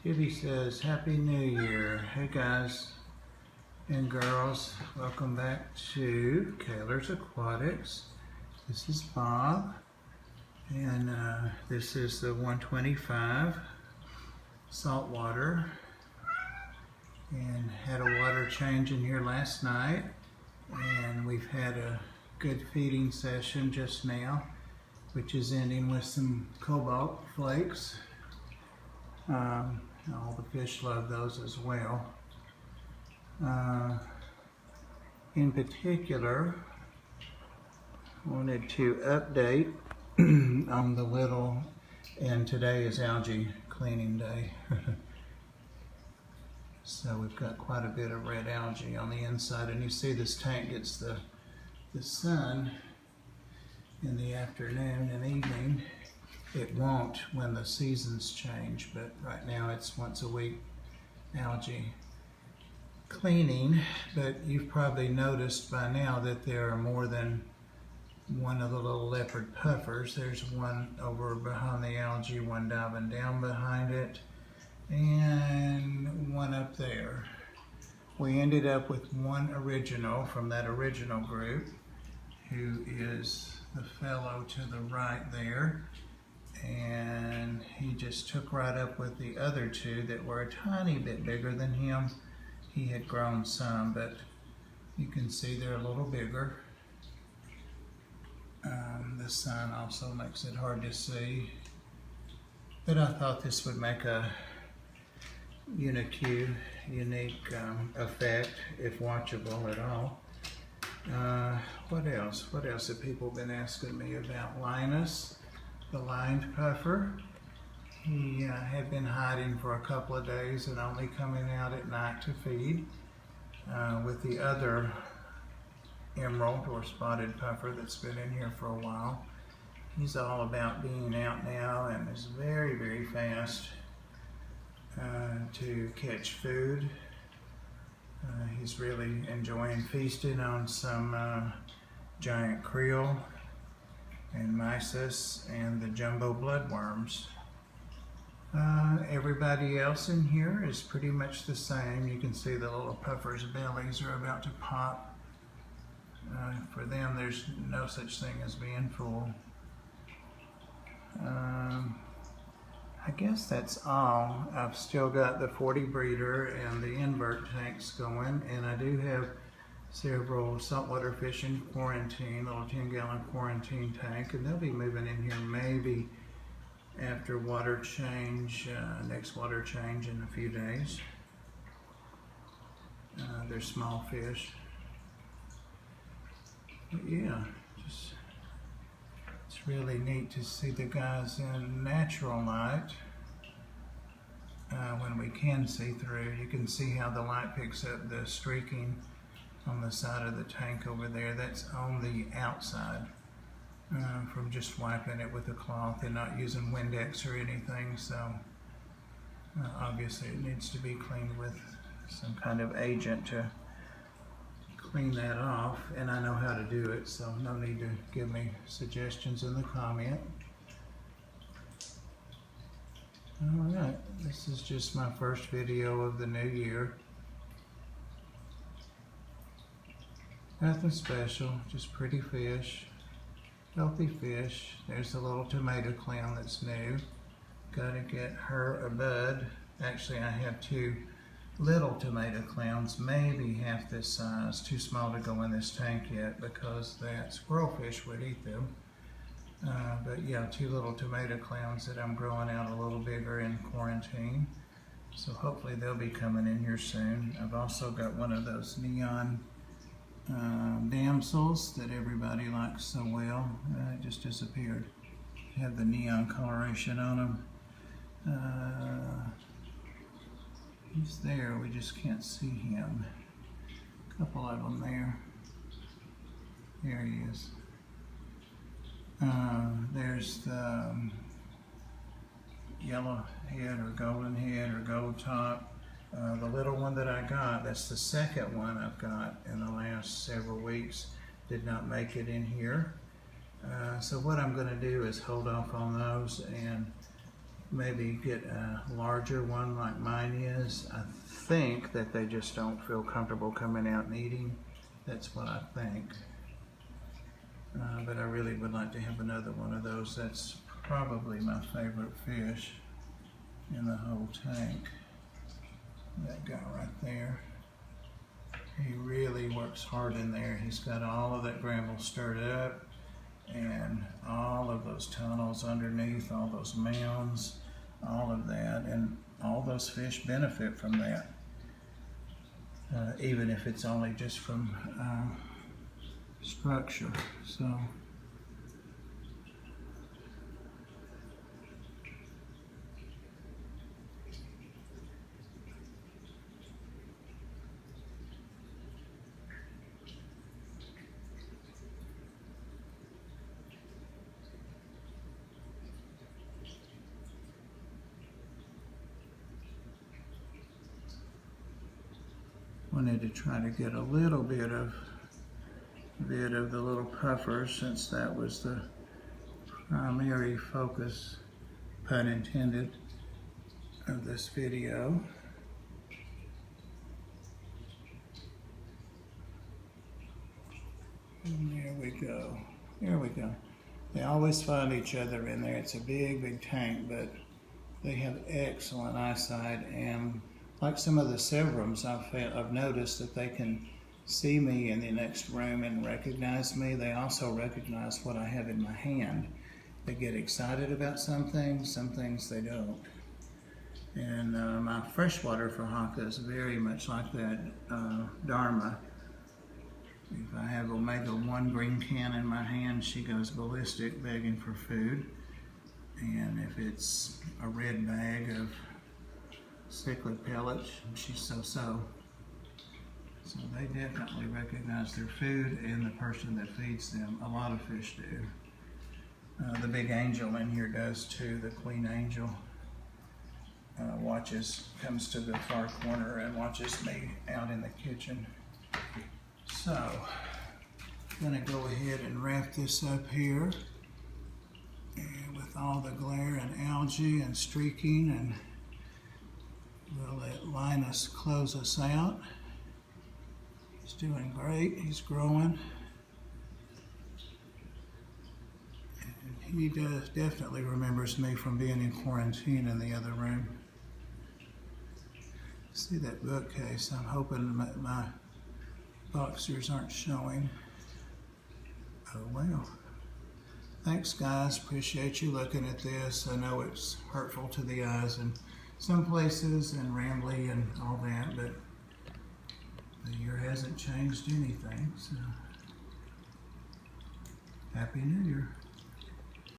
Judy says, Happy New Year. Hey guys and girls, welcome back to Kaler's Aquatics. This is Bob, and this is the 125 saltwater, and had a water change in here last night, and we've had a good feeding session just now, which is ending with some cobalt flakes. All the fish love those as well. In particular, wanted to update on the little, and today is algae cleaning day. So we've got quite a bit of red algae on the inside, and you see this tank gets the sun in the afternoon and evening. It won't when the seasons change, but right now it's once a week algae cleaning. But you've probably noticed by now that there are more than one of the little leopard puffers. There's one over behind the algae, one diving down behind it, and one up there. We ended up with one original from that original group, who is the fellow to the right there. And he just took right up with the other two that were a tiny bit bigger than him. He had grown some, but you can see they're a little bigger. The sun also makes it hard to see, but I thought this would make a unique effect, if watchable at all. What else? What else have people been asking me about? Linus, the lined puffer. He had been hiding for a couple of days and only coming out at night to feed with the other emerald or spotted puffer that's been in here for a while. He's all about being out now and is very, very fast to catch food. He's really enjoying feasting on some giant krill and mysis and the jumbo bloodworms. Everybody else in here is pretty much the same. You can see the little puffers' bellies are about to pop. For them, there's no such thing as being full. I guess that's all. I've still got the 40 breeder and the invert tanks going, and I do have several saltwater fish in quarantine, little 10-gallon quarantine tank, and they'll be moving in here maybe after water change, next water change in a few days. They're small fish. But yeah, it's really neat to see the guys in natural light when we can see through. You can see how the light picks up the streaking on the side of the tank over there. That's on the outside from just wiping it with a cloth and not using Windex or anything. So obviously it needs to be cleaned with some kind of agent to clean that off, and I know how to do it, so no need to give me suggestions in the comment. Alright, this is just my first video of the new year. Nothing special, just pretty fish, healthy fish. There's the little tomato clown that's new. Gotta get her a bud. Actually, I have two little tomato clowns, maybe half this size, too small to go in this tank yet because that squirrelfish would eat them. But yeah, two little tomato clowns that I'm growing out a little bigger in quarantine. So hopefully they'll be coming in here soon. I've also got one of those neon damsels that everybody likes so well. It just disappeared. Have the neon coloration on them. He's there, we just can't see him. A couple of them there. There he is. There's the yellow head or golden head or gold top. The little one that I got, that's the second one I've got in the last several weeks, did not make it in here. So what I'm going to do is hold off on those and maybe get a larger one like mine is. I think that they just don't feel comfortable coming out and eating. That's what I think. But I really would like to have another one of those. That's probably my favorite fish in the whole tank. That guy right there. He really works hard in there. He's got all of that gravel stirred up and all of those tunnels underneath, all those mounds, all of that, and all those fish benefit from that. Even if it's only just from structure. So wanted to try to get a little bit of the little puffers, since that was the primary focus, pun intended, of this video. And there we go. There we go. They always find each other in there. It's a big, big tank, but they have excellent eyesight, and like some of the severums, I've noticed that they can see me in the next room and recognize me. They also recognize what I have in my hand. They get excited about some things they don't. And my freshwater Fahaka is very much like that Dharma. If I have omega-1 green can in my hand, she goes ballistic begging for food. And if it's a red bag of cichlid pellets, she's so-so. So they definitely recognize their food and the person that feeds them. A lot of fish do. The big angel in here does too. The queen angel comes to the far corner and watches me out in the kitchen. So, I'm gonna go ahead and wrap this up here. And with all the glare and algae and streaking, and we'll let Linus close us out. He's doing great, he's growing. And he definitely remembers me from being in quarantine in the other room. See that bookcase? I'm hoping my boxers aren't showing. Oh well. Thanks guys, appreciate you looking at this. I know it's hurtful to the eyes in some places and rambly and all that, but the year hasn't changed anything, so Happy New Year.